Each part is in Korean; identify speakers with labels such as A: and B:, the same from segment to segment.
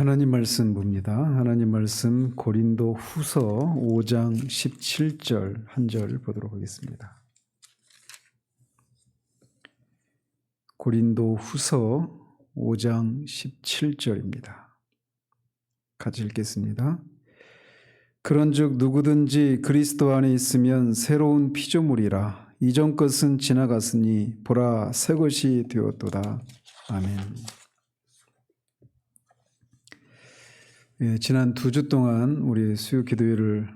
A: 하나님 말씀 봅니다. 하나님 말씀 고린도 후서 5장 17절 한 절 보도록 하겠습니다. 고린도 후서 5장 17절입니다. 같이 읽겠습니다. 그런즉 누구든지 그리스도 안에 있으면 새로운 피조물이라. 이전 것은 지나갔으니 보라 새 것이 되었도다. 아멘. 지난 2주 동안 우리 수요 기도회를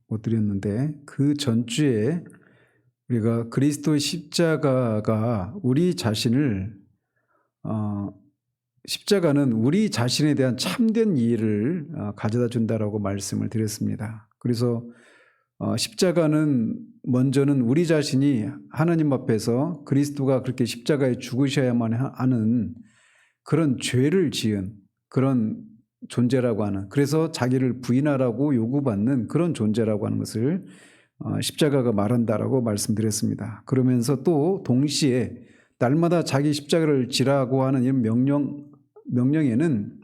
A: 못 드렸는데 그 전주에 우리가 그리스도의 십자가가 우리 자신을 십자가는 우리 자신에 대한 참된 이해를 가져다 준다라고 말씀을 드렸습니다. 그래서 십자가는 먼저는 우리 자신이 하나님 앞에서 그리스도가 그렇게 십자가에 죽으셔야만 하는 그런 죄를 지은 그런 존재라고 하는, 그래서 자기를 부인하라고 요구받는 그런 존재라고 하는 것을 십자가가 말한다라고 말씀드렸습니다. 그러면서 또 동시에 날마다 자기 십자가를 지라고 하는 이 명령에는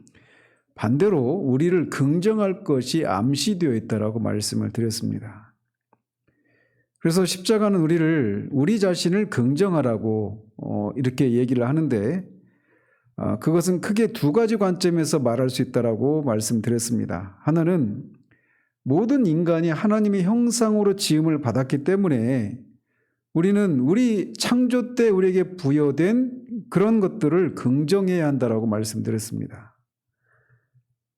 A: 반대로 우리를 긍정할 것이 암시되어 있다라고 말씀을 드렸습니다. 그래서 십자가는 우리 자신을 긍정하라고 이렇게 얘기를 하는데 그것은 크게 2가지 관점에서 말할 수 있다라고 말씀드렸습니다. 하나는 모든 인간이 하나님의 형상으로 지음을 받았기 때문에 우리는 우리 창조 때 우리에게 부여된 그런 것들을 긍정해야 한다라고 말씀드렸습니다.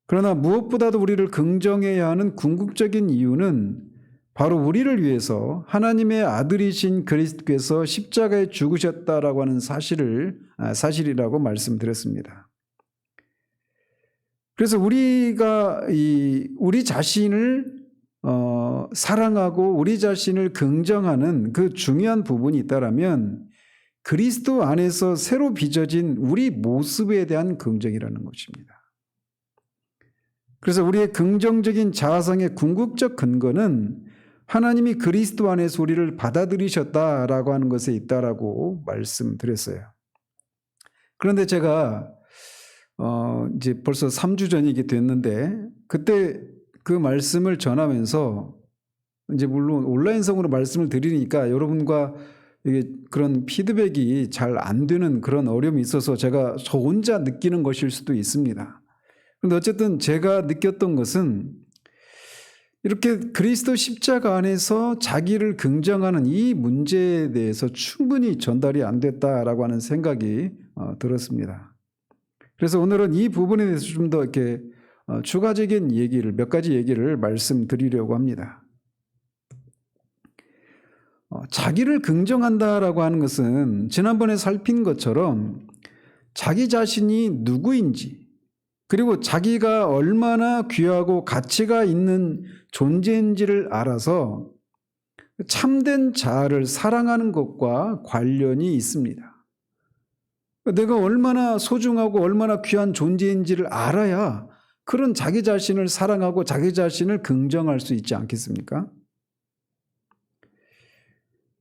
A: 그러나 무엇보다도 우리를 긍정해야 하는 궁극적인 이유는 바로 우리를 위해서 하나님의 아들이신 그리스도께서 십자가에 죽으셨다라고 하는 사실이라고 말씀드렸습니다. 그래서 우리가 우리 자신을 사랑하고 우리 자신을 긍정하는 그 중요한 부분이 있다라면 그리스도 안에서 새로 빚어진 우리 모습에 대한 긍정이라는 것입니다. 그래서 우리의 긍정적인 자아상의 궁극적 근거는 하나님이 그리스도 안에서 우리를 받아들이셨다라고 하는 것에 있다라고 말씀드렸어요. 그런데 제가 이제 벌써 3주 전이게 됐는데 그때 그 말씀을 전하면서 이제 물론 온라인성으로 말씀을 드리니까 여러분과 이게 그런 피드백이 잘 안 되는 그런 어려움이 있어서 제가 저 혼자 느끼는 것일 수도 있습니다. 그런데 어쨌든 제가 느꼈던 것은 이렇게 그리스도 십자가 안에서 자기를 긍정하는 이 문제에 대해서 충분히 전달이 안 됐다라고 하는 생각이 들었습니다. 그래서 오늘은 이 부분에 대해서 좀 더 이렇게 추가적인 얘기를, 몇 가지 얘기를 말씀드리려고 합니다. 자기를 긍정한다라고 하는 것은 지난번에 살핀 것처럼 자기 자신이 누구인지, 그리고 자기가 얼마나 귀하고 가치가 있는 존재인지를 알아서 참된 자아를 사랑하는 것과 관련이 있습니다. 내가 얼마나 소중하고 얼마나 귀한 존재인지를 알아야 그런 자기 자신을 사랑하고 자기 자신을 긍정할 수 있지 않겠습니까?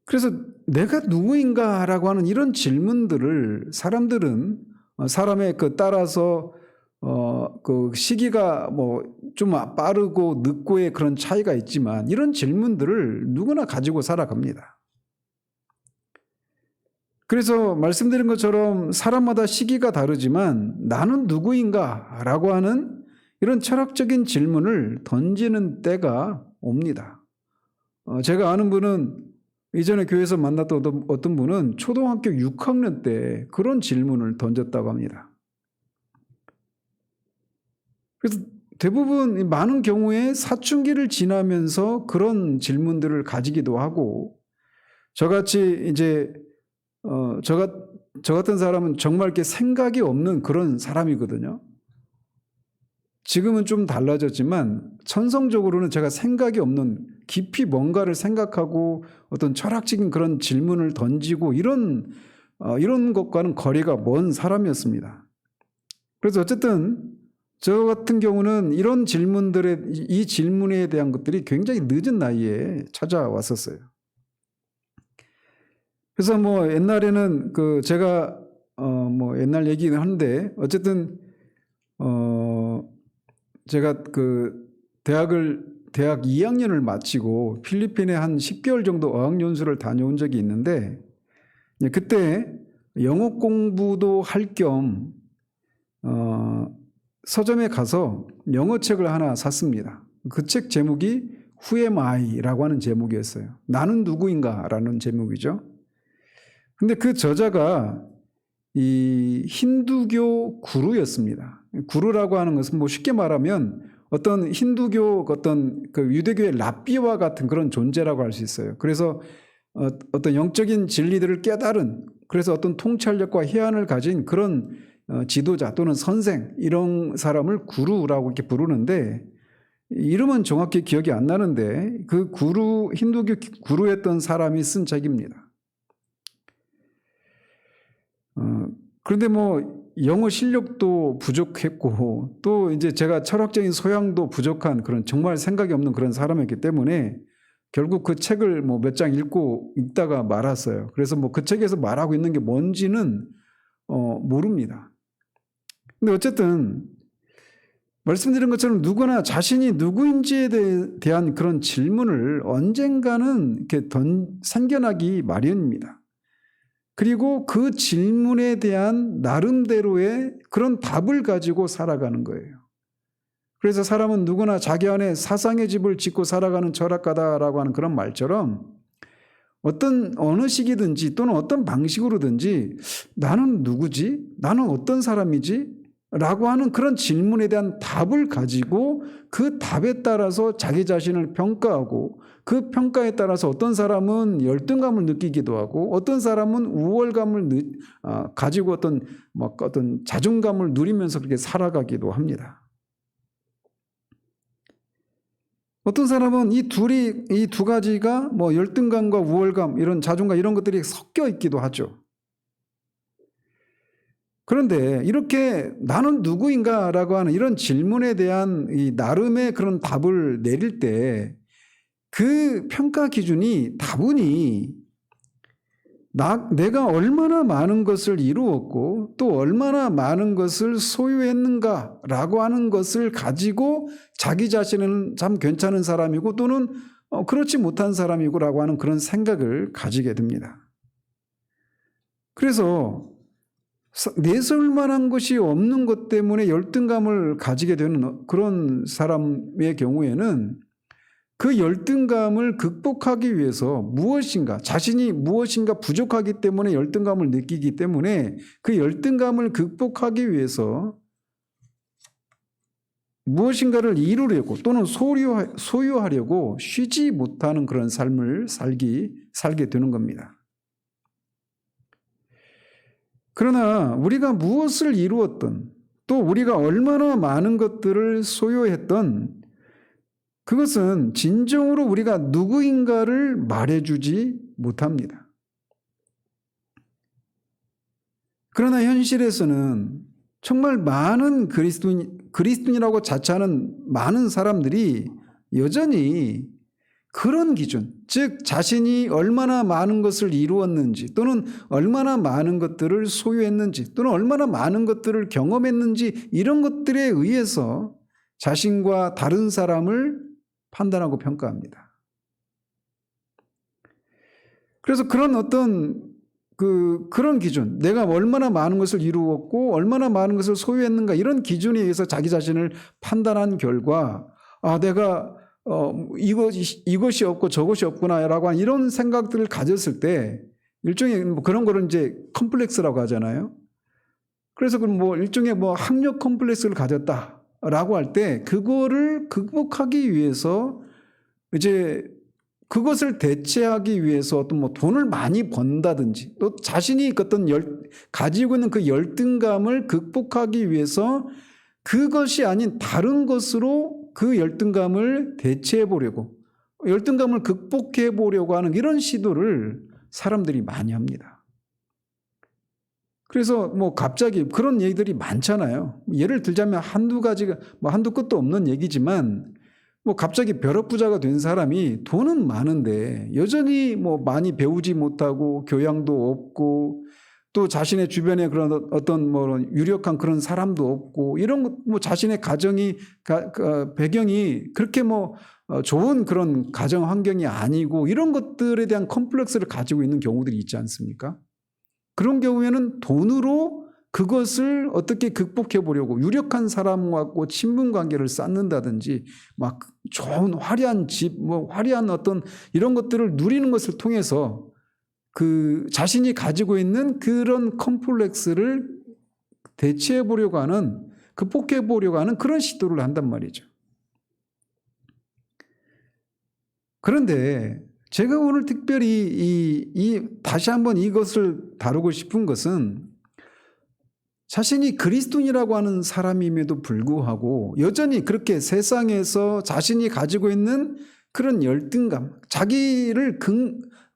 A: 그래서 내가 누구인가라고 하는 이런 질문들을 사람들은 사람에 따라서 그 시기가 좀 빠르고 늦고의 그런 차이가 있지만 이런 질문들을 누구나 가지고 살아갑니다. 그래서 말씀드린 것처럼 사람마다 시기가 다르지만 나는 누구인가라고 하는 이런 철학적인 질문을 던지는 때가 옵니다. 제가 아는 분은 이전에 교회에서 만났던 어떤 분은 초등학교 6학년 때 그런 질문을 던졌다고 합니다. 그래서 대부분 많은 경우에 사춘기를 지나면서 그런 질문들을 가지기도 하고 저같이 이제 저 같은 사람은 정말 이렇게 생각이 없는 그런 사람이거든요. 지금은 좀 달라졌지만 천성적으로는 제가 생각이 없는, 깊이 뭔가를 생각하고 어떤 철학적인 그런 질문을 던지고 이런 것과는 거리가 먼 사람이었습니다. 그래서 어쨌든 저 같은 경우는 이런 이 질문에 대한 것들이 굉장히 늦은 나이에 찾아왔었어요. 그래서 옛날에는 제가 옛날 얘기는 한데 어쨌든 제가 대학 2학년을 마치고 필리핀에 한 10개월 정도 어학연수를 다녀온 적이 있는데, 그때 영어 공부도 할 겸 서점에 가서 영어 책을 하나 샀습니다. 그 책 제목이 Who am I?라고 하는 제목이었어요. 나는 누구인가? 라는 제목이죠. 근데 그 저자가 이 힌두교 구루였습니다. 구루라고 하는 것은 뭐 쉽게 말하면 어떤 힌두교, 어떤 유대교의 랍비와 같은 그런 존재라고 할 수 있어요. 그래서 어떤 영적인 진리들을 깨달은, 그래서 어떤 통찰력과 해안을 가진 그런 지도자 또는 선생, 이런 사람을 구루라고 이렇게 부르는데, 이름은 정확히 기억이 안 나는데 그 힌두교 구루였던 사람이 쓴 책입니다. 그런데 뭐 영어 실력도 부족했고, 또 이제 제가 철학적인 소양도 부족한 그런 정말 생각이 없는 그런 사람이었기 때문에 결국 그 책을 뭐 몇 장 읽다가 말았어요. 그래서 뭐 그 책에서 말하고 있는 게 뭔지는 모릅니다. 근데 어쨌든 말씀드린 것처럼 누구나 자신이 누구인지에 대한 그런 질문을 언젠가는 이렇게 생겨나기 마련입니다. 그리고 그 질문에 대한 나름대로의 그런 답을 가지고 살아가는 거예요. 그래서 사람은 누구나 자기 안에 사상의 집을 짓고 살아가는 철학가다라고 하는 그런 말처럼 어느 시기든지 또는 어떤 방식으로든지 나는 누구지? 나는 어떤 사람이지? 라고 하는 그런 질문에 대한 답을 가지고 그 답에 따라서 자기 자신을 평가하고, 그 평가에 따라서 어떤 사람은 열등감을 느끼기도 하고 어떤 사람은 우월감을 가지고 어떤 자존감을 누리면서 그렇게 살아가기도 합니다. 어떤 사람은 이 두 가지가 뭐 열등감과 우월감, 이런 자존감, 이런 것들이 섞여 있기도 하죠. 그런데 이렇게 나는 누구인가라고 하는 이런 질문에 대한 이 나름의 그런 답을 내릴 때 그 평가 기준이 다분히 내가 얼마나 많은 것을 이루었고 또 얼마나 많은 것을 소유했는가라고 하는 것을 가지고 자기 자신은 참 괜찮은 사람이고 또는 그렇지 못한 사람이고라고 하는 그런 생각을 가지게 됩니다. 그래서 내세울 만한 것이 없는 것 때문에 열등감을 가지게 되는 그런 사람의 경우에는 그 열등감을 극복하기 위해서 자신이 무엇인가 부족하기 때문에 열등감을 느끼기 때문에 그 열등감을 극복하기 위해서 무엇인가를 이루려고 또는 소유하려고 쉬지 못하는 그런 삶을 살게 되는 겁니다. 그러나 우리가 무엇을 이루었든 또 우리가 얼마나 많은 것들을 소유했던 그것은 진정으로 우리가 누구인가를 말해주지 못합니다. 그러나 현실에서는 정말 많은 그리스도인이라고 자처하는 많은 사람들이 여전히 그런 기준, 즉 자신이 얼마나 많은 것을 이루었는지 또는 얼마나 많은 것들을 소유했는지 또는 얼마나 많은 것들을 경험했는지 이런 것들에 의해서 자신과 다른 사람을 판단하고 평가합니다. 그래서 그런 그런 기준, 내가 얼마나 많은 것을 이루었고 얼마나 많은 것을 소유했는가 이런 기준에 의해서 자기 자신을 판단한 결과 내가 이것이 없고 저것이 없구나라고 하는 이런 생각들을 가졌을 때 일종의 그런 거를 이제 컴플렉스라고 하잖아요. 그래서 일종의 학력 컴플렉스를 가졌다라고 할 때 그거를 극복하기 위해서 이제 그것을 대체하기 위해서 어떤 돈을 많이 번다든지 또 자신이 가지고 있는 그 열등감을 극복하기 위해서 그것이 아닌 다른 것으로 그 열등감을 대체해 보려고, 열등감을 극복해 보려고 하는 이런 시도를 사람들이 많이 합니다. 그래서 갑자기 그런 얘기들이 많잖아요. 예를 들자면 한두 가지가 한두 끝도 없는 얘기지만 갑자기 벼락부자가 된 사람이 돈은 많은데 여전히 많이 배우지 못하고 교양도 없고 또 자신의 주변에 그런 어떤 뭐 유력한 그런 사람도 없고 이런 뭐 자신의 가정이 배경이 그렇게 뭐 좋은 그런 가정 환경이 아니고 이런 것들에 대한 컴플렉스를 가지고 있는 경우들이 있지 않습니까? 그런 경우에는 돈으로 그것을 어떻게 극복해 보려고 유력한 사람하고 친분 관계를 쌓는다든지 막 좋은 화려한 집, 뭐 화려한 어떤 이런 것들을 누리는 것을 통해서 그 자신이 가지고 있는 그런 컴플렉스를 대체해 보려고 하는, 극복해 보려고 하는 그런 시도를 한단 말이죠. 그런데 제가 오늘 특별히 다시 한번 이것을 다루고 싶은 것은 자신이 그리스도인이라고 하는 사람임에도 불구하고 여전히 그렇게 세상에서 자신이 가지고 있는 그런 열등감, 자기를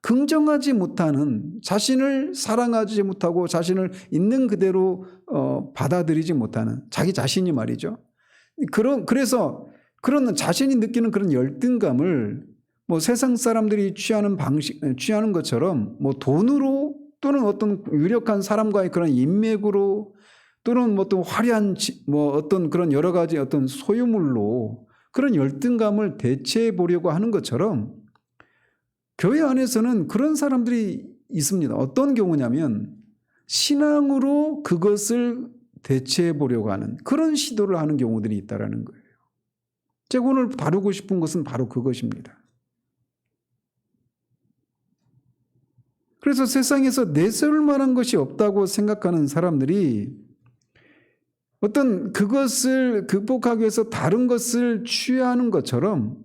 A: 긍정하지 못하는, 자신을 사랑하지 못하고 자신을 있는 그대로 받아들이지 못하는 자기 자신이 말이죠. 그래서 그런 자신이 느끼는 그런 열등감을 뭐 세상 사람들이 취하는 것처럼 뭐 돈으로 또는 어떤 유력한 사람과의 그런 인맥으로 또는 뭐 또 화려한 뭐 어떤 그런 여러 가지 어떤 소유물로 그런 열등감을 대체해 보려고 하는 것처럼 교회 안에서는 그런 사람들이 있습니다. 어떤 경우냐면 신앙으로 그것을 대체해 보려고 하는 그런 시도를 하는 경우들이 있다라는 거예요. 제가 오늘 다루고 싶은 것은 바로 그것입니다. 그래서 세상에서 내세울 만한 것이 없다고 생각하는 사람들이 어떤 그것을 극복하기 위해서 다른 것을 취하는 것처럼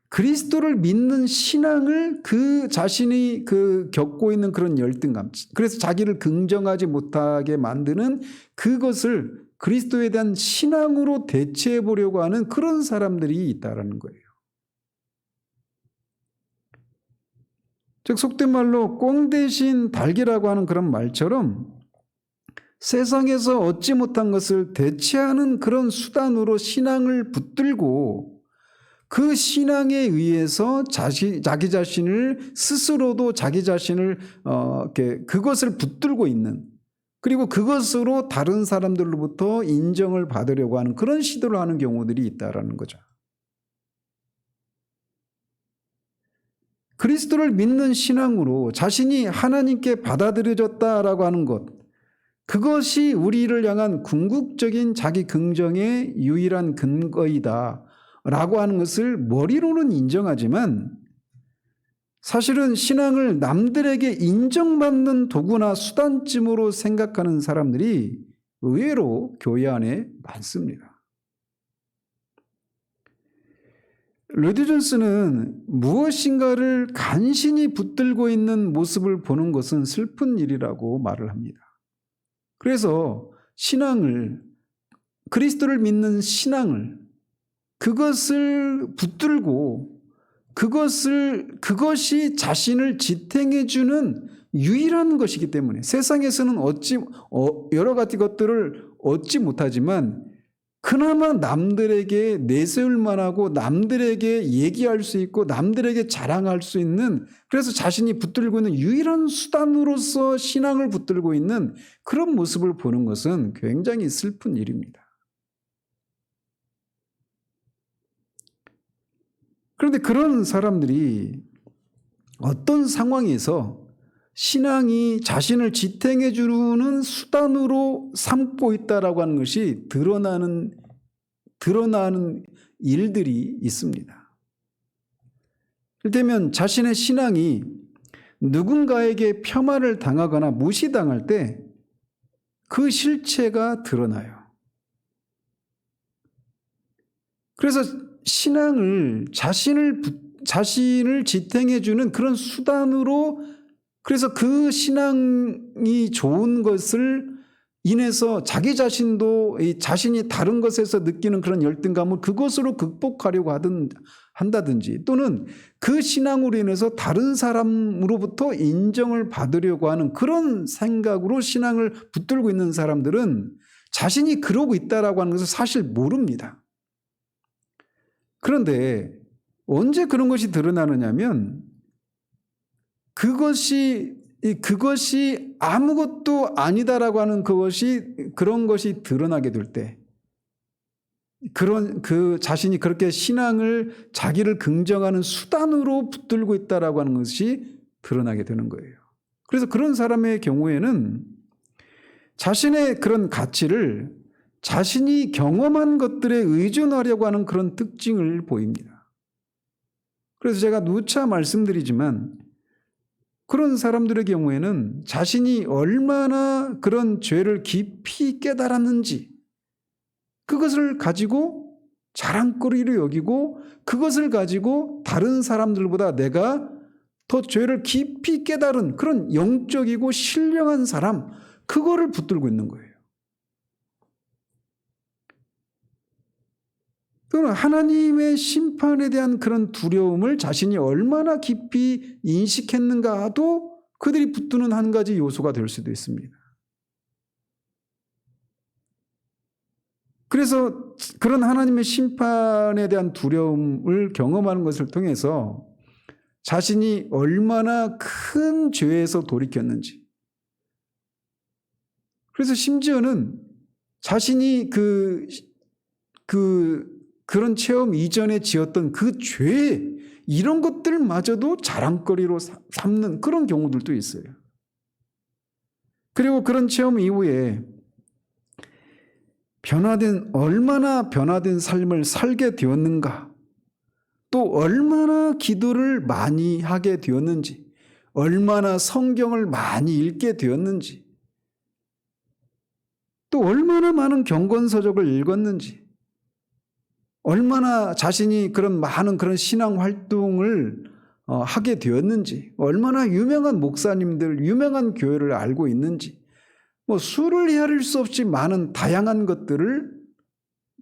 A: 그리스도를 믿는 신앙을 그 자신이 겪고 있는 그런 열등감, 그래서 자기를 긍정하지 못하게 만드는 그것을 그리스도에 대한 신앙으로 대체해 보려고 하는 그런 사람들이 있다라는 거예요. 즉 속된 말로 꽁 대신 닭이라고 하는 그런 말처럼 세상에서 얻지 못한 것을 대체하는 그런 수단으로 신앙을 붙들고 그 신앙에 의해서 자기 자신을 스스로도 자기 자신을 그것을 붙들고 있는, 그리고 그것으로 다른 사람들로부터 인정을 받으려고 하는 그런 시도를 하는 경우들이 있다라는 거죠. 그리스도를 믿는 신앙으로 자신이 하나님께 받아들여졌다라고 하는 것, 그것이 우리를 향한 궁극적인 자기 긍정의 유일한 근거이다 라고 하는 것을 머리로는 인정하지만 사실은 신앙을 남들에게 인정받는 도구나 수단쯤으로 생각하는 사람들이 의외로 교회 안에 많습니다. 로이드 존스는 무엇인가를 간신히 붙들고 있는 모습을 보는 것은 슬픈 일이라고 말을 합니다. 그래서 신앙을, 그리스도를 믿는 신앙을, 그것을 붙들고 그것이 자신을 지탱해 주는 유일한 것이기 때문에 세상에서는 여러 가지 것들을 얻지 못하지만 그나마 남들에게 내세울 만하고 남들에게 얘기할 수 있고 남들에게 자랑할 수 있는, 그래서 자신이 붙들고 있는 유일한 수단으로서 신앙을 붙들고 있는 그런 모습을 보는 것은 굉장히 슬픈 일입니다. 그런데 그런 사람들이 어떤 상황에서 신앙이 자신을 지탱해 주는 수단으로 삼고 있다라고 하는 것이 드러나는 일들이 있습니다. 이를테면 자신의 신앙이 누군가에게 폄하를 당하거나 무시당할 때 그 실체가 드러나요. 그래서 신앙을 자신을 지탱해 주는 그런 수단으로, 그래서 그 신앙이 좋은 것을 인해서 자기 자신도 자신이 다른 것에서 느끼는 그런 열등감을 그것으로 극복하려고 한다든지, 또는 그 신앙으로 인해서 다른 사람으로부터 인정을 받으려고 하는 그런 생각으로 신앙을 붙들고 있는 사람들은 자신이 그러고 있다라고 하는 것을 사실 모릅니다. 그런데 언제 그런 것이 드러나느냐면 그것이 그것이 아무것도 아니다라고 하는 그런 것이 드러나게 될 때, 그 자신이 그렇게 신앙을 자기를 긍정하는 수단으로 붙들고 있다라고 하는 것이 드러나게 되는 거예요. 그래서 그런 사람의 경우에는 자신의 그런 가치를 자신이 경험한 것들에 의존하려고 하는 그런 특징을 보입니다. 그래서 제가 누차 말씀드리지만 그런 사람들의 경우에는 자신이 얼마나 그런 죄를 깊이 깨달았는지 그것을 가지고 자랑거리로 여기고 그것을 가지고 다른 사람들보다 내가 더 죄를 깊이 깨달은 그런 영적이고 신령한 사람, 그거를 붙들고 있는 거예요. 또는 하나님의 심판에 대한 그런 두려움을 자신이 얼마나 깊이 인식했는가도 그들이 붙드는 한 가지 요소가 될 수도 있습니다. 그래서 그런 하나님의 심판에 대한 두려움을 경험하는 것을 통해서 자신이 얼마나 큰 죄에서 돌이켰는지, 그래서 심지어는 자신이 그런 체험 이전에 지었던 그 죄, 이런 것들마저도 자랑거리로 삼는 그런 경우들도 있어요. 그리고 그런 체험 이후에 얼마나 변화된 삶을 살게 되었는가, 또 얼마나 기도를 많이 하게 되었는지, 얼마나 성경을 많이 읽게 되었는지, 또 얼마나 많은 경건서적을 읽었는지, 얼마나 자신이 그런 많은 그런 신앙 활동을 하게 되었는지, 얼마나 유명한 목사님들, 유명한 교회를 알고 있는지, 수를 헤아릴 수 없이 많은 다양한 것들을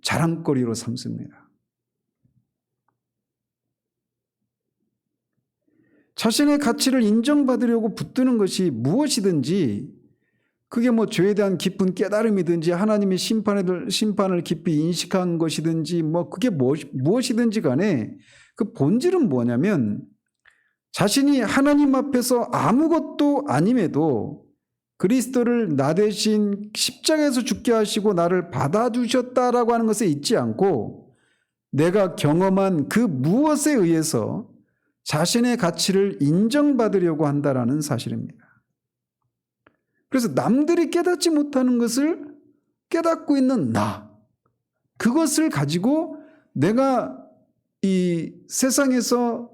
A: 자랑거리로 삼습니다. 자신의 가치를 인정받으려고 붙드는 것이 무엇이든지, 그게 죄에 대한 깊은 깨달음이든지 하나님의 심판을 깊이 인식한 것이든지 그게 무엇이든지 간에 그 본질은 뭐냐면, 자신이 하나님 앞에서 아무것도 아님에도 그리스도를 나 대신 십자가에서 죽게 하시고 나를 받아주셨다라고 하는 것에 있지 않고, 내가 경험한 그 무엇에 의해서 자신의 가치를 인정받으려고 한다라는 사실입니다. 그래서 남들이 깨닫지 못하는 것을 깨닫고 있는 그것을 가지고 내가 이 세상에서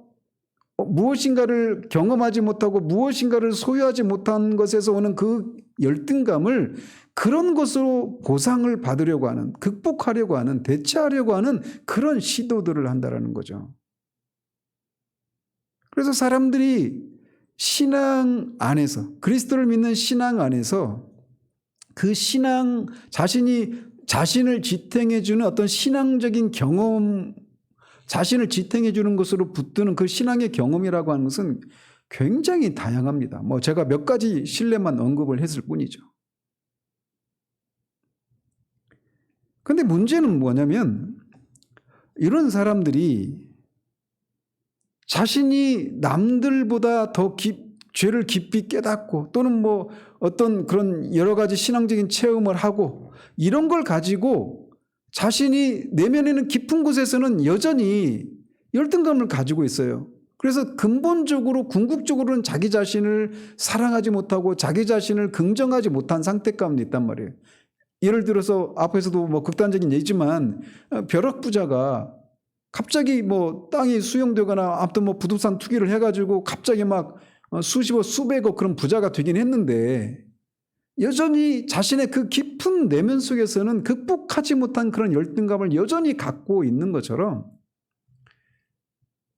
A: 무엇인가를 경험하지 못하고 무엇인가를 소유하지 못한 것에서 오는 그 열등감을 그런 것으로 보상을 받으려고 하는, 극복하려고 하는, 대체하려고 하는 그런 시도들을 한다는 거죠. 그래서 사람들이 신앙 안에서, 그리스도를 믿는 신앙 안에서 그 신앙, 자신을 지탱해 주는 어떤 신앙적인 경험, 자신을 지탱해 주는 것으로 붙드는 그 신앙의 경험이라고 하는 것은 굉장히 다양합니다. 제가 몇 가지 실례만 언급을 했을 뿐이죠. 그런데 문제는 뭐냐면, 이런 사람들이 자신이 남들보다 더 죄를 깊이 깨닫고 또는 어떤 그런 여러 가지 신앙적인 체험을 하고 이런 걸 가지고 자신이 내면에는 깊은 곳에서는 여전히 열등감을 가지고 있어요. 그래서 근본적으로 궁극적으로는 자기 자신을 사랑하지 못하고 자기 자신을 긍정하지 못한 상태 가운데 있단 말이에요. 예를 들어서 앞에서도 극단적인 예지만 벼락부자가 갑자기 땅이 수용되거나 아무튼 부동산 투기를 해가지고 갑자기 수십억 수백억 그런 부자가 되긴 했는데, 여전히 자신의 그 깊은 내면 속에서는 극복하지 못한 그런 열등감을 여전히 갖고 있는 것처럼,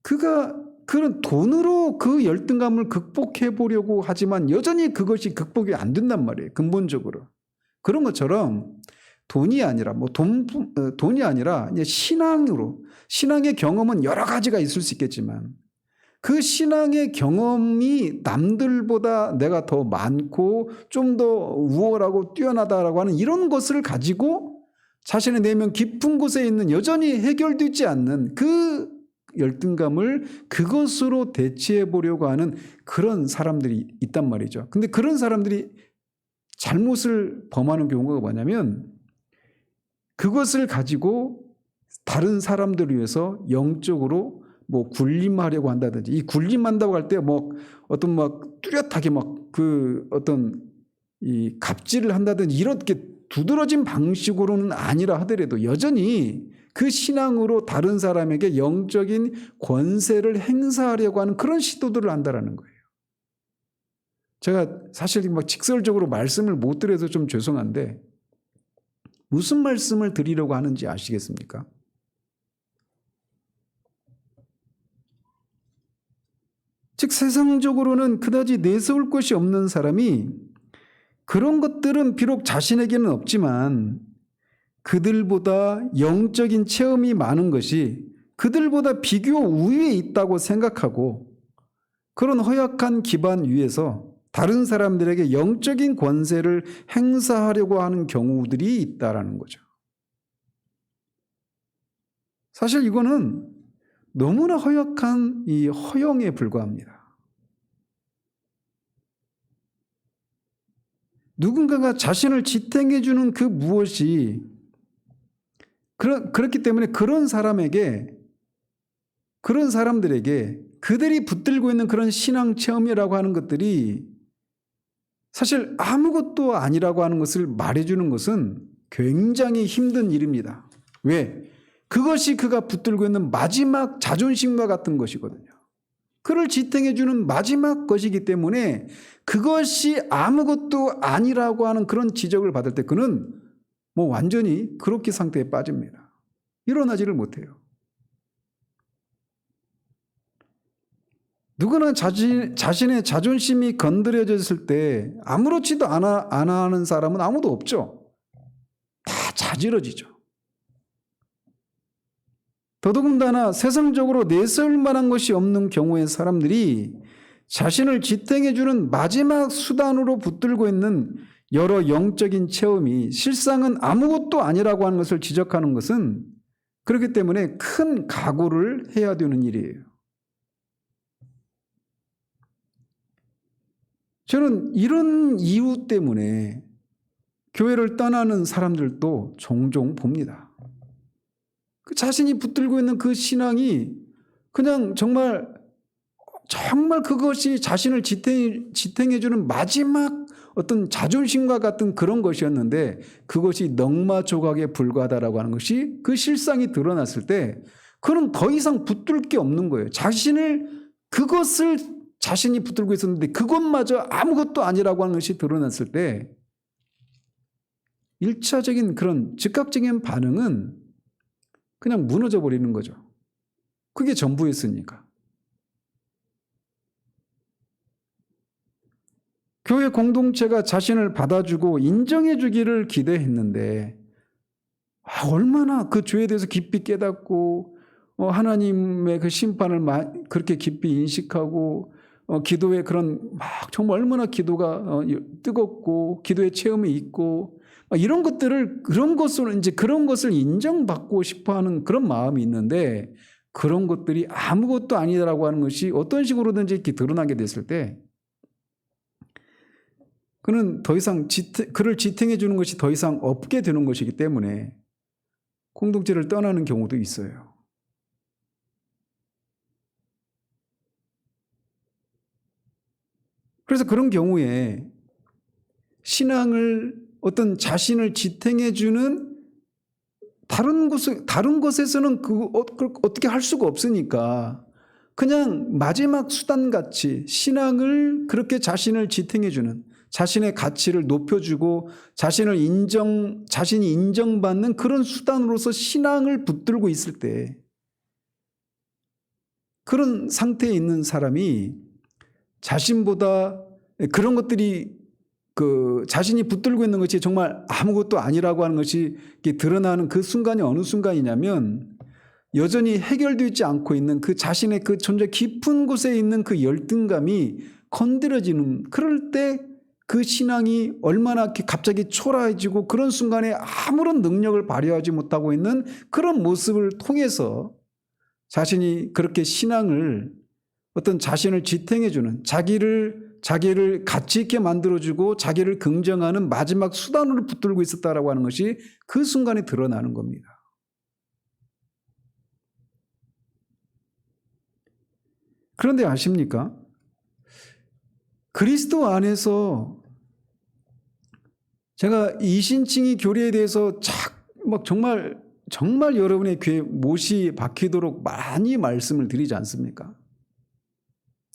A: 그가 그런 돈으로 그 열등감을 극복해 보려고 하지만 여전히 그것이 극복이 안 된단 말이에요. 근본적으로. 그런 것처럼 돈이 아니라 돈이 아니라 이제 신앙의 경험은 여러 가지가 있을 수 있겠지만, 그 신앙의 경험이 남들보다 내가 더 많고 좀 더 우월하고 뛰어나다라고 하는 이런 것을 가지고 자신의 내면 깊은 곳에 있는 여전히 해결되지 않는 그 열등감을 그것으로 대체해 보려고 하는 그런 사람들이 있단 말이죠. 근데 그런 사람들이 잘못을 범하는 경우가 뭐냐면 그것을 가지고 다른 사람들을 위해서 영적으로 뭐 군림하려고 한다든지, 이 군림한다고 할 때 뭐 어떤 막 뚜렷하게 막 그 어떤 이 갑질을 한다든지 이렇게 두드러진 방식으로는 아니라 하더라도 여전히 그 신앙으로 다른 사람에게 영적인 권세를 행사하려고 하는 그런 시도들을 한다라는 거예요. 제가 사실 막 직설적으로 말씀을 못 드려서 좀 죄송한데 무슨 말씀을 드리려고 하는지 아시겠습니까? 즉 세상적으로는 그다지 내세울 것이 없는 사람이 그런 것들은 비록 자신에게는 없지만 그들보다 영적인 체험이 많은 것이 그들보다 비교 우위에 있다고 생각하고 그런 허약한 기반 위에서 다른 사람들에게 영적인 권세를 행사하려고 하는 경우들이 있다라는 거죠. 사실 이거는 너무나 허약한 이 허영에 불과합니다. 누군가가 자신을 지탱해 주는 그 무엇이 그렇기 때문에 그런 사람들에게 그들이 붙들고 있는 그런 신앙 체험이라고 하는 것들이 사실 아무것도 아니라고 하는 것을 말해주는 것은 굉장히 힘든 일입니다. 왜? 그것이 그가 붙들고 있는 마지막 자존심과 같은 것이거든요. 그를 지탱해주는 마지막 것이기 때문에 그것이 아무것도 아니라고 하는 그런 지적을 받을 때 그는 뭐 완전히 그렇게 상태에 빠집니다. 일어나지를 못해요. 누구나 자신의 자존심이 건드려졌을 때 아무렇지도 않아 하는 사람은 아무도 없죠. 다 자지러지죠. 더더군다나 세상적으로 내세울 만한 것이 없는 경우의 사람들이 자신을 지탱해주는 마지막 수단으로 붙들고 있는 여러 영적인 체험이 실상은 아무것도 아니라고 하는 것을 지적하는 것은 그렇기 때문에 큰 각오를 해야 되는 일이에요. 저는 이런 이유 때문에 교회를 떠나는 사람들도 종종 봅니다. 그 자신이 붙들고 있는 그 신앙이 그냥 정말 그것이 자신을 지탱해주는 마지막 어떤 자존심과 같은 그런 것이었는데 그것이 넝마 조각에 불과하다라고 하는 것이 그 실상이 드러났을 때 그는 더 이상 붙들 게 없는 거예요. 그것을 자신이 붙들고 있었는데 그것마저 아무것도 아니라고 하는 것이 드러났을 때 1차적인 그런 즉각적인 반응은 그냥 무너져 버리는 거죠. 그게 전부였으니까. 교회 공동체가 자신을 받아주고 인정해 주기를 기대했는데 얼마나 그 죄에 대해서 깊이 깨닫고 하나님의 그 심판을 그렇게 깊이 인식하고 기도에 정말 얼마나 기도가 뜨겁고 기도의 체험이 있고 그런 것을 인정받고 싶어 하는 그런 마음이 있는데 그런 것들이 아무것도 아니라고 하는 것이 어떤 식으로든지 이렇게 드러나게 됐을 때 그는 더 이상 그를 지탱해 주는 것이 더 이상 없게 되는 것이기 때문에 공동체를 떠나는 경우도 있어요. 그래서 그런 경우에 신앙을 어떤 자신을 지탱해 주는 다른 것에서는 어떻게 할 수가 없으니까 그냥 마지막 수단같이 신앙을 그렇게 자신을 지탱해 주는 자신의 가치를 높여주고 자신이 인정받는 그런 수단으로서 신앙을 붙들고 있을 때 그런 상태에 있는 사람이 자신보다 그런 것들이 자신이 붙들고 있는 것이 정말 아무것도 아니라고 하는 것이 드러나는 그 순간이 어느 순간이냐면 여전히 해결되어 있지 않고 있는 그 자신의 그 존재 깊은 곳에 있는 그 열등감이 건드려지는 그럴 때 그 신앙이 얼마나 갑자기 초라해지고 그런 순간에 아무런 능력을 발휘하지 못하고 있는 그런 모습을 통해서 자신이 그렇게 신앙을 어떤 자신을 지탱해주는 자기를 가치 있게 만들어주고 자기를 긍정하는 마지막 수단으로 붙들고 있었다라고 하는 것이 그 순간에 드러나는 겁니다. 그런데 아십니까? 그리스도 안에서 제가 이신칭의 교리에 대해서 막 정말 여러분의 귀에 못이 박히도록 많이 말씀을 드리지 않습니까?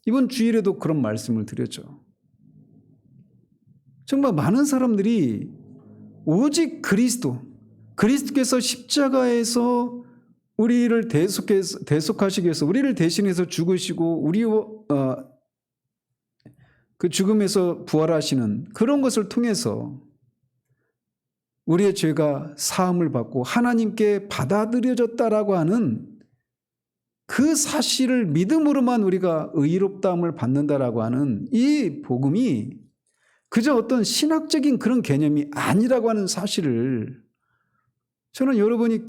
A: 이번 주일에도 그런 말씀을 드렸죠. 정말 많은 사람들이 오직 그리스도께서 십자가에서 우리를 대속하시기 위해서 우리를 대신해서 죽으시고 그 죽음에서 부활하시는 그런 것을 통해서 우리의 죄가 사함을 받고 하나님께 받아들여졌다라고 하는 그 사실을 믿음으로만 우리가 의롭다함을 받는다라고 하는 이 복음이 그저 어떤 신학적인 그런 개념이 아니라고 하는 사실을 저는 여러분이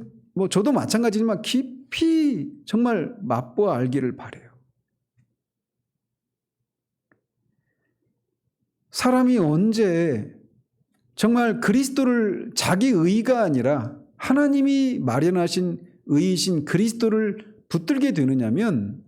A: 저도 마찬가지지만 깊이 정말 맛보아 알기를 바라요. 사람이 언제 정말 그리스도를 자기 의가 아니라 하나님이 마련하신 의이신 그리스도를 붙들게 되느냐면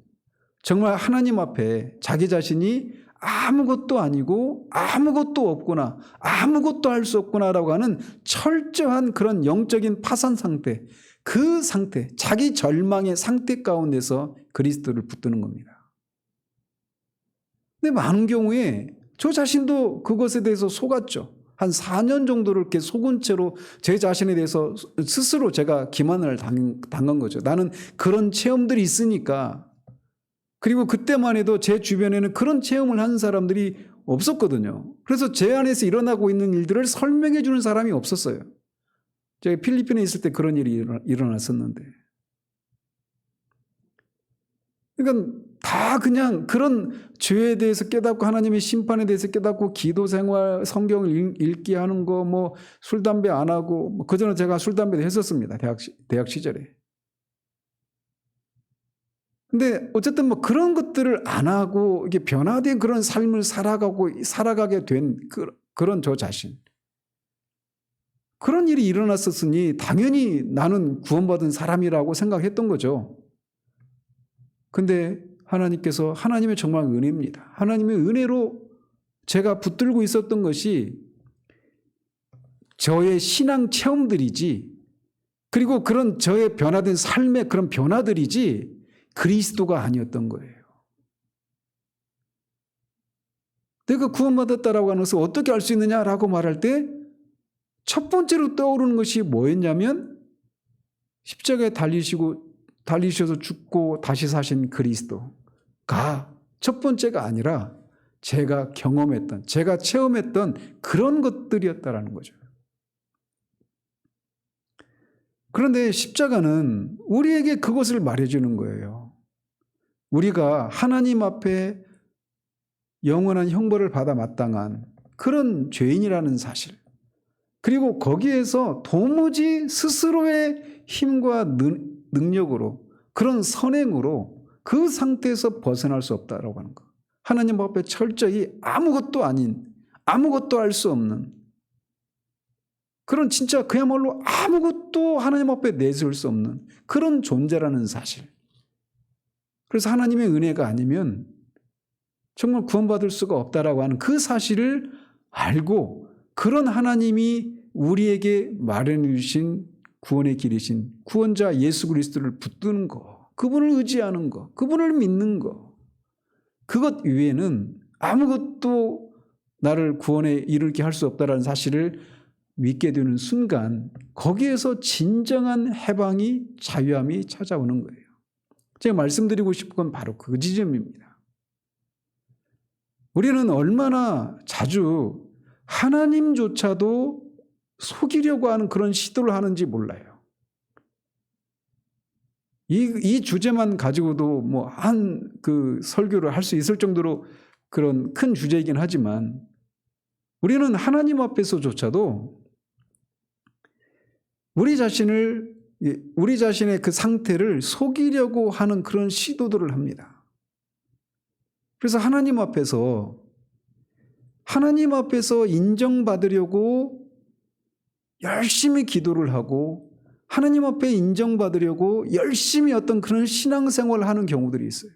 A: 정말 하나님 앞에 자기 자신이 아무것도 아니고 아무것도 없구나, 아무것도 할 수 없구나라고 하는 철저한 그런 영적인 파산 상태, 그 상태, 자기 절망의 상태 가운데서 그리스도를 붙드는 겁니다. 근데 많은 경우에 저 자신도 그것에 대해서 속았죠. 한 4년 정도를 이렇게 속은 채로 제 자신에 대해서 스스로 제가 기만을 당한 거죠. 나는 그런 체험들이 있으니까. 그리고 그때만 해도 제 주변에는 그런 체험을 하는 사람들이 없었거든요. 그래서 제 안에서 일어나고 있는 일들을 설명해 주는 사람이 없었어요. 제가 필리핀에 있을 때 그런 일이 일어났었는데. 그러니까 다 그냥 그런 죄에 대해서 깨닫고 하나님의 심판에 대해서 깨닫고 기도 생활, 성경을 읽기 하는 거, 술, 담배 안 하고, 그전에 제가 술, 담배도 했었습니다. 대학 시절에. 근데 어쨌든 그런 것들을 안 하고 이게 변화된 그런 삶을 살아가게 된 그런 저 자신. 그런 일이 일어났었으니 당연히 나는 구원받은 사람이라고 생각했던 거죠. 근데 하나님께서 하나님의 정말 은혜입니다. 하나님의 은혜로 제가 붙들고 있었던 것이 저의 신앙 체험들이지, 그리고 그런 저의 변화된 삶의 그런 변화들이지 그리스도가 아니었던 거예요. 내가 구원받았다라고 하는 것을 어떻게 알 수 있느냐라고 말할 때 첫 번째로 떠오르는 것이 뭐였냐면 십자가에 달리셔서 죽고 다시 사신 그리스도가 첫 번째가 아니라 제가 경험했던, 제가 체험했던 그런 것들이었다라는 거죠. 그런데 십자가는 우리에게 그것을 말해주는 거예요. 우리가 하나님 앞에 영원한 형벌을 받아 마땅한 그런 죄인이라는 사실, 그리고 거기에서 도무지 스스로의 힘과 능력으로, 그런 선행으로 그 상태에서 벗어날 수 없다라고 하는 것. 하나님 앞에 철저히 아무것도 아닌, 아무것도 할 수 없는 그런 진짜 그야말로 아무것도 하나님 앞에 내세울 수 없는 그런 존재라는 사실. 그래서 하나님의 은혜가 아니면 정말 구원받을 수가 없다라고 하는 그 사실을 알고, 그런 하나님이 우리에게 마련해 주신 구원의 길이신 구원자 예수 그리스도를 붙드는 거, 그분을 의지하는 거, 그분을 믿는 거, 그것 외에는 아무것도 나를 구원에 이르게 할 수 없다라는 사실을 믿게 되는 순간 거기에서 진정한 해방이, 자유함이 찾아오는 거예요. 제가 말씀드리고 싶은 건 바로 그 지점입니다. 우리는 얼마나 자주 하나님조차도 속이려고 하는 그런 시도를 하는지 몰라요. 이 주제만 가지고도 그 설교를 할 수 있을 정도로 그런 큰 주제이긴 하지만 우리는 하나님 앞에서조차도 우리 자신을 우리 자신의 그 상태를 속이려고 하는 그런 시도들을 합니다. 그래서 하나님 앞에서 인정받으려고 열심히 기도를 하고 하나님 앞에 인정받으려고 열심히 어떤 그런 신앙생활을 하는 경우들이 있어요.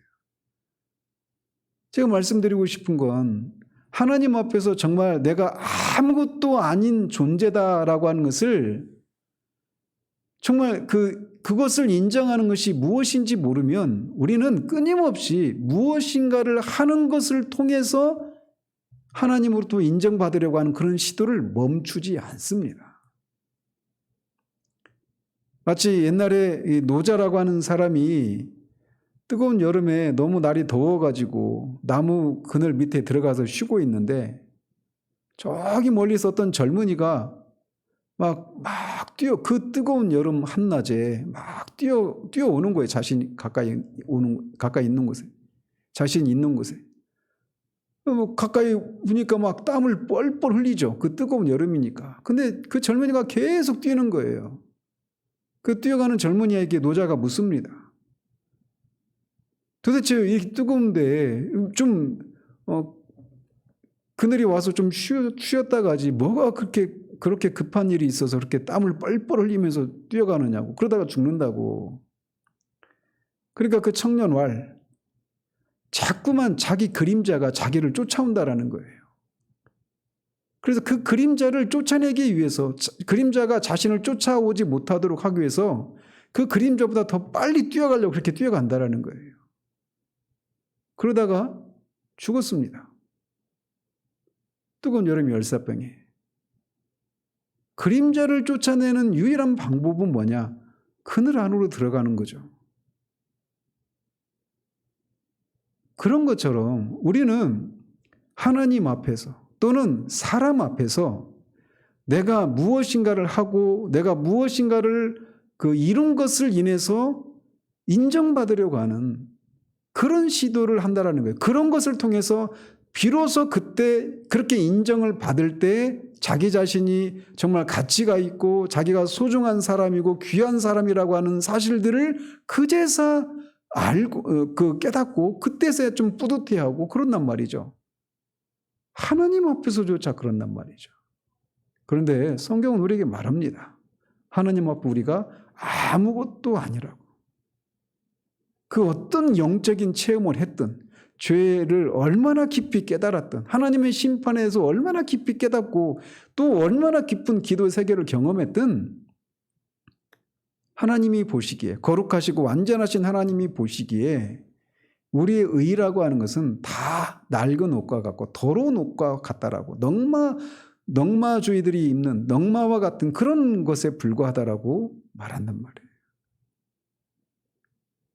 A: 제가 말씀드리고 싶은 건 하나님 앞에서 정말 내가 아무것도 아닌 존재다라고 하는 것을 정말 그것을 인정하는 것이 무엇인지 모르면 우리는 끊임없이 무엇인가를 하는 것을 통해서 하나님으로부터 인정받으려고 하는 그런 시도를 멈추지 않습니다. 마치 옛날에 노자라고 하는 사람이 뜨거운 여름에 너무 날이 더워가지고 나무 그늘 밑에 들어가서 쉬고 있는데 저기 멀리서 어떤 젊은이가 막 그 뜨거운 여름 한낮에 막 뛰어오는 거예요. 자신이 가까이 있는 곳에. 자신이 있는 곳에. 가까이 오니까 막 땀을 뻘뻘 흘리죠. 그 뜨거운 여름이니까. 근데 그 젊은이가 계속 뛰는 거예요. 그 뛰어가는 젊은이에게 노자가 묻습니다. 도대체 이 뜨거운데 좀 그늘이 와서 좀 쉬었다 가지 뭐가 그렇게 급한 일이 있어서 그렇게 땀을 뻘뻘 흘리면서 뛰어가느냐고. 그러다가 죽는다고. 그러니까 그 청년왈 자꾸만 자기 그림자가 자기를 쫓아온다라는 거예요. 그래서 그 그림자를 쫓아내기 위해서 그림자가 자신을 쫓아오지 못하도록 하기 위해서 그 그림자보다 더 빨리 뛰어가려고 그렇게 뛰어간다라는 거예요. 그러다가 죽었습니다. 뜨거운 여름 열사병에. 그림자를 쫓아내는 유일한 방법은 뭐냐? 그늘 안으로 들어가는 거죠. 그런 것처럼 우리는 하나님 앞에서 또는 사람 앞에서 내가 무엇인가를 하고 내가 무엇인가를 이룬 것을 인해서 인정받으려고 하는 그런 시도를 한다라는 거예요. 그런 것을 통해서 비로소 그때 그렇게 인정을 받을 때 자기 자신이 정말 가치가 있고 자기가 소중한 사람이고 귀한 사람이라고 하는 사실들을 그제서 알고 깨닫고 그때서야 좀 뿌듯해하고 그런단 말이죠. 하나님 앞에서조차 그런단 말이죠. 그런데 성경은 우리에게 말합니다. 하나님 앞에 우리가 아무것도 아니라고. 그 어떤 영적인 체험을 했든 죄를 얼마나 깊이 깨달았든 하나님의 심판에서 얼마나 깊이 깨닫고 또 얼마나 깊은 기도 세계를 경험했든 하나님이 보시기에 거룩하시고 완전하신 하나님이 보시기에 우리의 의라고 하는 것은 다 낡은 옷과 같고 더러운 옷과 같다라고 넝마주의들이 입는 넝마와 같은 그런 것에 불과하다라고 말한단 말이에요.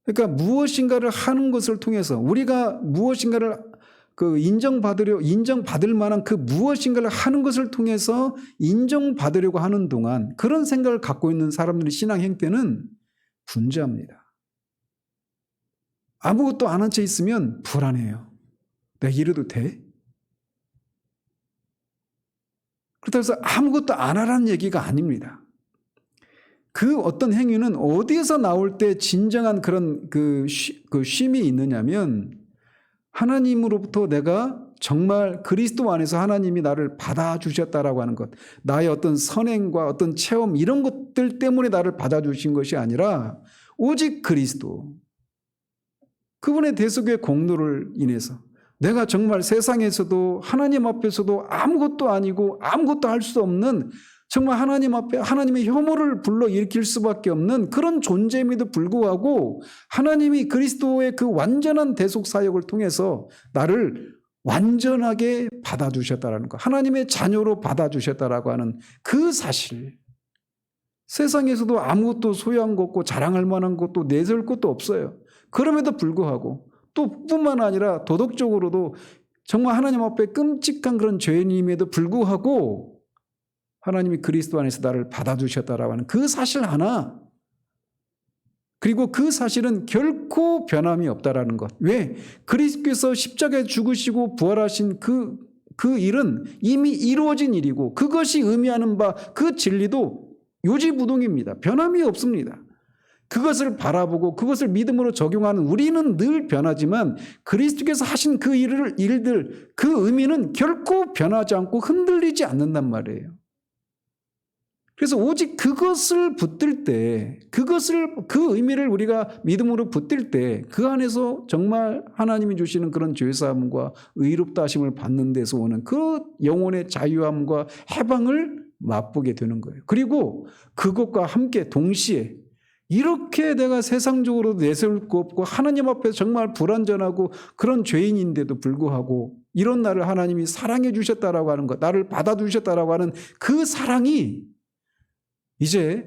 A: 그러니까 무엇인가를 하는 것을 통해서 우리가 무엇인가를 인정받을 만한 그 무엇인가를 하는 것을 통해서 인정받으려고 하는 동안 그런 생각을 갖고 있는 사람들의 신앙 행태는 분주합니다. 아무것도 안 한 채 있으면 불안해요. 내가 이래도 돼? 그렇다고 해서 아무것도 안 하라는 얘기가 아닙니다. 그 어떤 행위는 어디에서 나올 때 진정한 그런 쉼이 있느냐면 하나님으로부터 내가 정말 그리스도 안에서 하나님이 나를 받아주셨다라고 하는 것, 나의 어떤 선행과 어떤 체험 이런 것들 때문에 나를 받아주신 것이 아니라 오직 그리스도 그분의 대속의 공로를 인해서 내가 정말 세상에서도 하나님 앞에서도 아무것도 아니고 아무것도 할 수 없는 정말 하나님 앞에 하나님의 혐오를 불러일으킬 수밖에 없는 그런 존재임에도 불구하고 하나님이 그리스도의 그 완전한 대속 사역을 통해서 나를 완전하게 받아주셨다라는 것, 하나님의 자녀로 받아주셨다라고 하는 그 사실, 세상에서도 아무것도 소유한 것 없고 자랑할 만한 것도 내세울 것도 없어요. 그럼에도 불구하고 또 뿐만 아니라 도덕적으로도 정말 하나님 앞에 끔찍한 그런 죄인임에도 불구하고 하나님이 그리스도 안에서 나를 받아주셨다라고 하는 그 사실 하나, 그리고 그 사실은 결코 변함이 없다라는 것. 왜? 그리스도께서 십자가에 죽으시고 부활하신 그 일은 이미 이루어진 일이고 그것이 의미하는 바 그 진리도 요지부동입니다. 변함이 없습니다. 그것을 바라보고 그것을 믿음으로 적용하는 우리는 늘 변하지만 그리스도께서 하신 그 일들 그 의미는 결코 변하지 않고 흔들리지 않는단 말이에요. 그래서 오직 그것을 붙들 때 그 의미를 우리가 믿음으로 붙들 때 그 안에서 정말 하나님이 주시는 그런 죄사함과 의롭다 하심을 받는 데서 오는 그 영혼의 자유함과 해방을 맛보게 되는 거예요. 그리고 그것과 함께 동시에 이렇게 내가 세상적으로 내세울 거 없고 하나님 앞에 정말 불완전하고 그런 죄인인데도 불구하고 이런 나를 하나님이 사랑해 주셨다라고 하는 것, 나를 받아주셨다라고 하는 그 사랑이 이제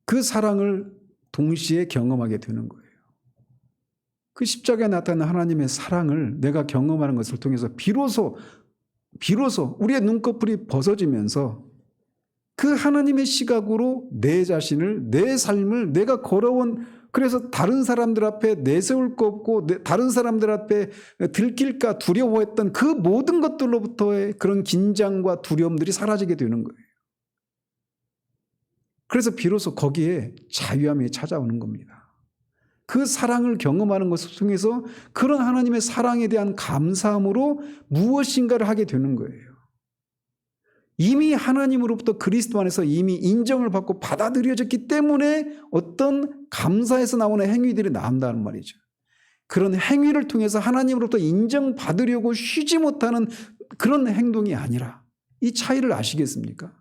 A: 그 사랑을 동시에 경험하게 되는 거예요. 그 십자가에 나타난 하나님의 사랑을 내가 경험하는 것을 통해서 비로소 우리의 눈꺼풀이 벗어지면서 그 하나님의 시각으로 내 자신을, 내 삶을 내가 걸어온, 그래서 다른 사람들 앞에 내세울 거 없고 다른 사람들 앞에 들킬까 두려워했던 그 모든 것들로부터의 그런 긴장과 두려움들이 사라지게 되는 거예요. 그래서 비로소 거기에 자유함이 찾아오는 겁니다. 그 사랑을 경험하는 것을 통해서 그런 하나님의 사랑에 대한 감사함으로 무엇인가를 하게 되는 거예요. 이미 하나님으로부터 그리스도 안에서 이미 인정을 받고 받아들여졌기 때문에 어떤 감사에서 나오는 행위들이 나온다는 말이죠. 그런 행위를 통해서 하나님으로부터 인정받으려고 쉬지 못하는 그런 행동이 아니라 이 차이를 아시겠습니까?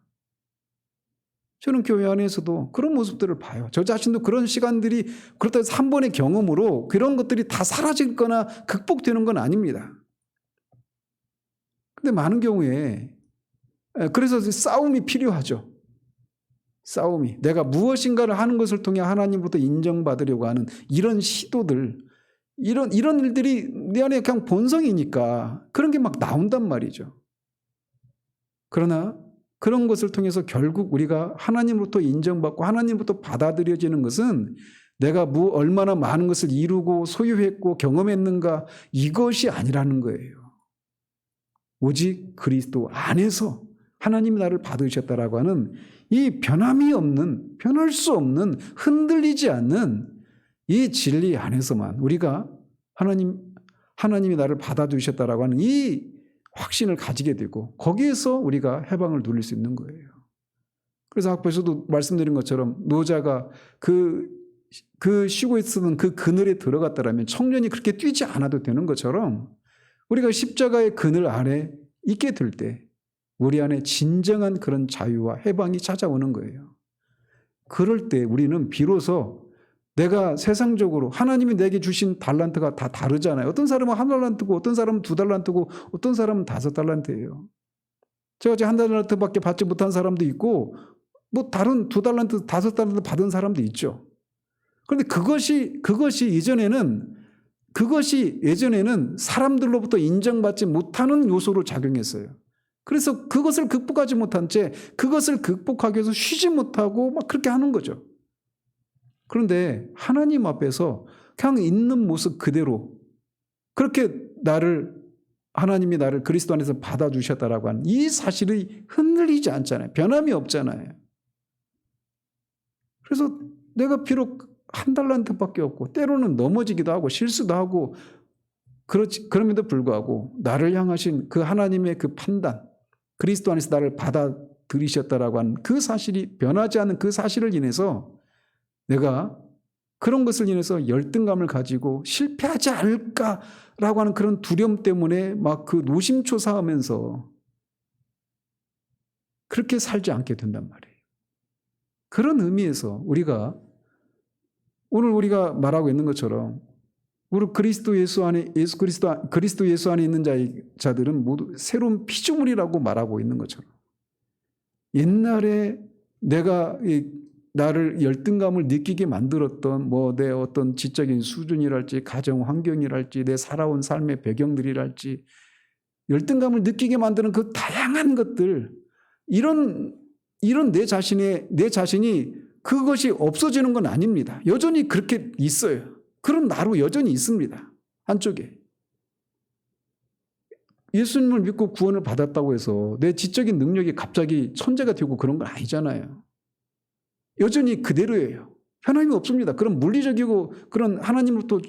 A: 저는 교회 안에서도 그런 모습들을 봐요. 저 자신도 그런 시간들이 그렇다고 해서 한 번의 경험으로 그런 것들이 다 사라질 거나 극복되는 건 아닙니다. 근데 많은 경우에 그래서 싸움이 필요하죠. 싸움이. 내가 무엇인가를 하는 것을 통해 하나님으로부터 인정받으려고 하는 이런 시도들, 이런 일들이 내 안에 그냥 본성이니까 그런 게 막 나온단 말이죠. 그러나 그런 것을 통해서 결국 우리가 하나님으로부터 인정받고 하나님으로부터 받아들여지는 것은 내가 얼마나 많은 것을 이루고 소유했고 경험했는가 이것이 아니라는 거예요. 오직 그리스도 안에서 하나님이 나를 받으셨다라고 하는 이 변함이 없는, 변할 수 없는, 흔들리지 않는 이 진리 안에서만 우리가 하나님이 나를 받아주셨다라고 하는 이 확신을 가지게 되고 거기에서 우리가 해방을 누릴 수 있는 거예요. 그래서 앞에서도 말씀드린 것처럼 노자가 그 쉬고 있었던 그 그늘에 들어갔다라면 청년이 그렇게 뛰지 않아도 되는 것처럼 우리가 십자가의 그늘 안에 있게 될 때 우리 안에 진정한 그런 자유와 해방이 찾아오는 거예요. 그럴 때 우리는 비로소 내가 세상적으로 하나님이 내게 주신 달란트가 다 다르잖아요. 어떤 사람은 1달란트고 어떤 사람은 2달란트고 어떤 사람은 5달란트예요. 제가 지금 1달란트밖에 받지 못한 사람도 있고 뭐 다른 2달란트, 5달란트 받은 사람도 있죠. 그런데 그것이 예전에는 사람들로부터 인정받지 못하는 요소로 작용했어요. 그래서 그것을 극복하지 못한 채 그것을 극복하기 위해서 쉬지 못하고 막 그렇게 하는 거죠. 그런데 하나님 앞에서 그냥 있는 모습 그대로 그렇게 하나님이 나를 그리스도 안에서 받아주셨다라고 하는 이 사실이 흔들리지 않잖아요. 변함이 없잖아요. 그래서 내가 비록 1달란트밖에 없고 때로는 넘어지기도 하고 실수도 하고 그럼에도 불구하고 나를 향하신 그 하나님의 그 판단, 그리스도 안에서 나를 받아들이셨다라고 하는 그 사실이 변하지 않는 그 사실을 인해서 내가 그런 것을 인해서 열등감을 가지고 실패하지 않을까라고 하는 그런 두려움 때문에 막 그 노심초사하면서 그렇게 살지 않게 된단 말이에요. 그런 의미에서 오늘 우리가 말하고 있는 것처럼 우리 그리스도 예수 안에 있는 자들은 모두 새로운 피조물이라고 말하고 있는 것처럼 옛날에 내가 나를 열등감을 느끼게 만들었던 내 어떤 지적인 수준이랄지 가정 환경이랄지 내 살아온 삶의 배경들이랄지 열등감을 느끼게 만드는 그 다양한 것들 이런 내 자신이 그것이 없어지는 건 아닙니다. 여전히 그렇게 있어요. 그런 나로 여전히 있습니다. 한쪽에. 예수님을 믿고 구원을 받았다고 해서 내 지적인 능력이 갑자기 천재가 되고 그런 건 아니잖아요. 여전히 그대로예요. 변함이 없습니다. 그런 물리적이고 그런 하나님으로부터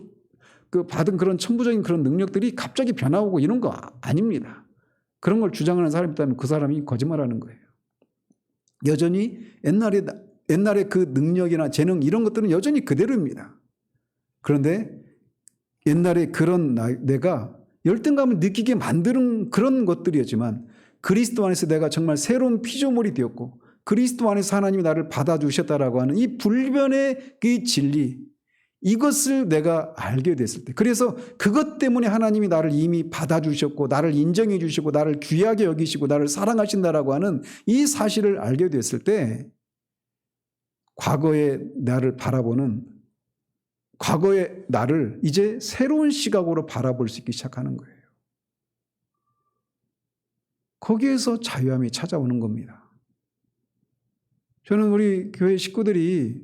A: 받은 그런 천부적인 그런 능력들이 갑자기 변화오고 이런 거 아닙니다. 그런 걸 주장하는 사람이 있다면 그 사람이 거짓말하는 거예요. 여전히 옛날에 그 능력이나 재능 이런 것들은 여전히 그대로입니다. 그런데 옛날에 그런 내가 열등감을 느끼게 만드는 그런 것들이었지만 그리스도 안에서 내가 정말 새로운 피조물이 되었고 그리스도 안에서 하나님이 나를 받아주셨다라고 하는 이 불변의 그 진리, 이것을 내가 알게 됐을 때, 그래서 그것 때문에 하나님이 나를 이미 받아주셨고 나를 인정해 주시고 나를 귀하게 여기시고 나를 사랑하신다라고 하는 이 사실을 알게 됐을 때 과거의 나를 바라보는, 과거의 나를 이제 새로운 시각으로 바라볼 수 있기 시작하는 거예요. 거기에서 자유함이 찾아오는 겁니다. 저는 우리 교회 식구들이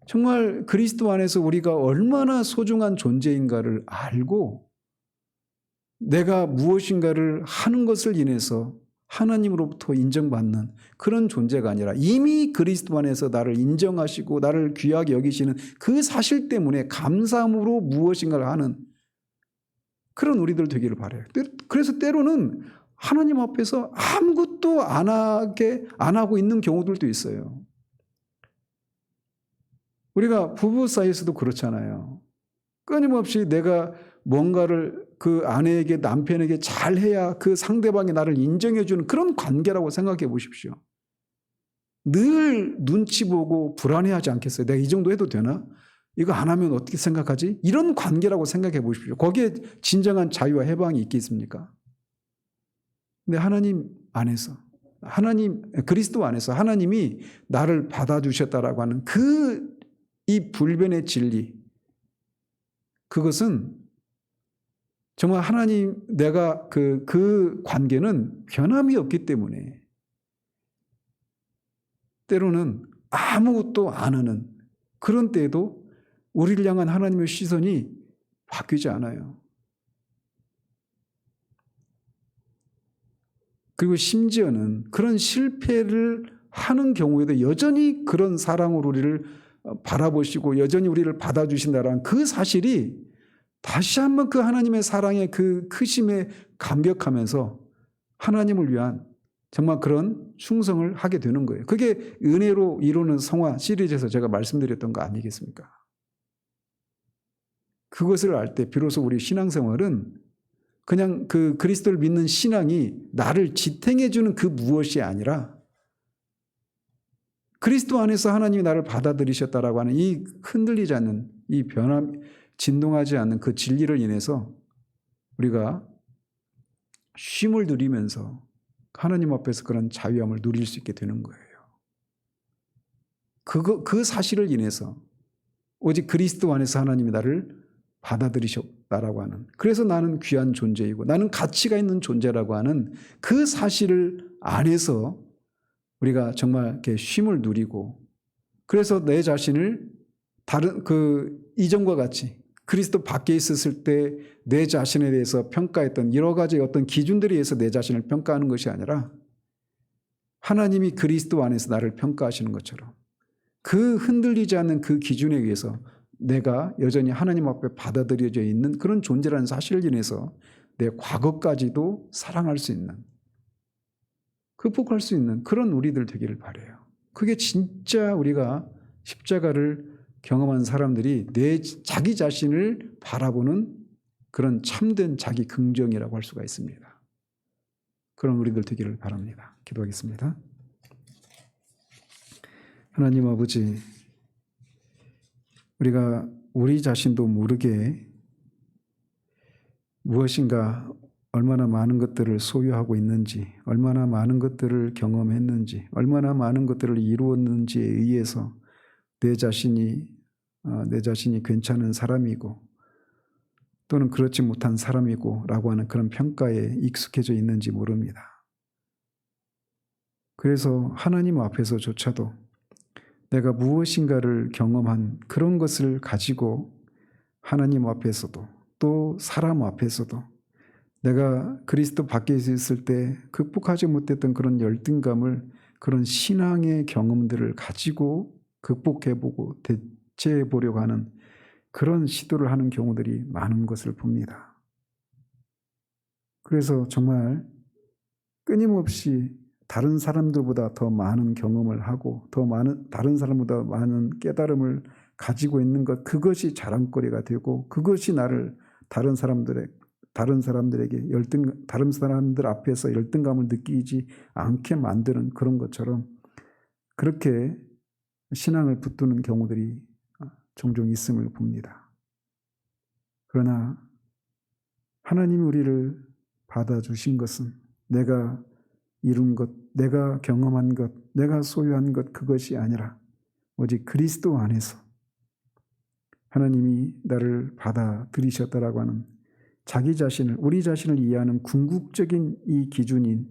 A: 정말 그리스도 안에서 우리가 얼마나 소중한 존재인가를 알고 내가 무엇인가를 하는 것을 인해서 하나님으로부터 인정받는 그런 존재가 아니라 이미 그리스도 안에서 나를 인정하시고 나를 귀하게 여기시는 그 사실 때문에 감사함으로 무엇인가를 하는 그런 우리들 되기를 바라요. 그래서 때로는 하나님 앞에서 아무것도 안 하고 있는 경우들도 있어요. 우리가 부부 사이에서도 그렇잖아요. 끊임없이 내가 뭔가를 그 아내에게 남편에게 잘해야 그 상대방이 나를 인정해 주는 그런 관계라고 생각해 보십시오. 늘 눈치 보고 불안해하지 않겠어요? 내가 이 정도 해도 되나? 이거 안 하면 어떻게 생각하지? 이런 관계라고 생각해 보십시오. 거기에 진정한 자유와 해방이 있겠습니까? 근데 하나님 안에서, 그리스도 안에서 하나님이 나를 받아주셨다라고 하는 이 불변의 진리, 그것은 정말 하나님, 내가 그 관계는 변함이 없기 때문에 때로는 아무것도 안 하는 그런 때에도 우리를 향한 하나님의 시선이 바뀌지 않아요. 그리고 심지어는 그런 실패를 하는 경우에도 여전히 그런 사랑으로 우리를 바라보시고 여전히 우리를 받아주신다라는 그 사실이 다시 한번 그 하나님의 사랑의 그 크심에 감격하면서 하나님을 위한 정말 그런 충성을 하게 되는 거예요. 그게 은혜로 이루는 성화 시리즈에서 제가 말씀드렸던 거 아니겠습니까? 그것을 알 때 비로소 우리 신앙생활은 그냥 그 그리스도를 믿는 신앙이 나를 지탱해 주는 그 무엇이 아니라 그리스도 안에서 하나님이 나를 받아들이셨다라고 하는 이 흔들리지 않는 이 진동하지 않는 그 진리를 인해서 우리가 쉼을 누리면서 하나님 앞에서 그런 자유함을 누릴 수 있게 되는 거예요. 그 사실을 인해서 오직 그리스도 안에서 하나님이 나를 받아들이셨다라고 하는, 그래서 나는 귀한 존재이고 나는 가치가 있는 존재라고 하는 그 사실을 안에서 우리가 정말 이렇게 쉼을 누리고, 그래서 내 자신을 다른 이전과 같이 그리스도 밖에 있었을 때 내 자신에 대해서 평가했던 여러 가지 어떤 기준들에 의해서 내 자신을 평가하는 것이 아니라 하나님이 그리스도 안에서 나를 평가하시는 것처럼 그 흔들리지 않는 그 기준에 의해서 내가 여전히 하나님 앞에 받아들여져 있는 그런 존재라는 사실을 인해서 내 과거까지도 사랑할 수 있는, 극복할 수 있는 그런 우리들 되기를 바라요. 그게 진짜 우리가 십자가를 경험한 사람들이 자기 자신을 바라보는 그런 참된 자기 긍정이라고 할 수가 있습니다. 그런 우리들 되기를 바랍니다. 기도하겠습니다. 하나님 아버지, 우리가 우리 자신도 모르게 무엇인가 얼마나 많은 것들을 소유하고 있는지, 얼마나 많은 것들을 경험했는지, 얼마나 많은 것들을 이루었는지에 의해서 내 자신이 괜찮은 사람이고 또는 그렇지 못한 사람이고 라고 하는 그런 평가에 익숙해져 있는지 모릅니다. 그래서 하나님 앞에서조차도 내가 무엇인가를 경험한 그런 것을 가지고 하나님 앞에서도 또 사람 앞에서도 내가 그리스도 밖에 있을 때 극복하지 못했던 그런 열등감을, 그런 신앙의 경험들을 가지고 극복해보고 대체해보려고 하는 그런 시도를 하는 경우들이 많은 것을 봅니다. 그래서 정말 끊임없이 다른 사람들보다 더 많은 경험을 하고 다른 사람보다 많은 깨달음을 가지고 있는 것, 그것이 자랑거리가 되고 그것이 나를 다른 사람들 앞에서 열등감을 느끼지 않게 만드는 그런 것처럼 그렇게 신앙을 붙드는 경우들이 종종 있음을 봅니다. 그러나 하나님이 우리를 받아주신 것은 내가 이룬 것, 내가 경험한 것, 내가 소유한 것, 그것이 아니라 오직 그리스도 안에서 하나님이 나를 받아들이셨다라고 하는 자기 자신을, 우리 자신을 이해하는 궁극적인 이 기준인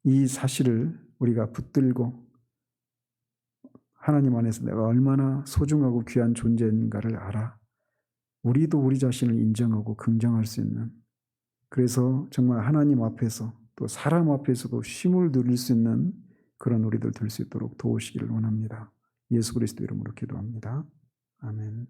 A: 이 사실을 우리가 붙들고 하나님 안에서 내가 얼마나 소중하고 귀한 존재인가를 알아 우리도 우리 자신을 인정하고 긍정할 수 있는, 그래서 정말 하나님 앞에서 또 사람 앞에서도 쉼을 누릴 수 있는 그런 우리들 될 수 있도록 도우시기를 원합니다. 예수 그리스도 이름으로 기도합니다. 아멘.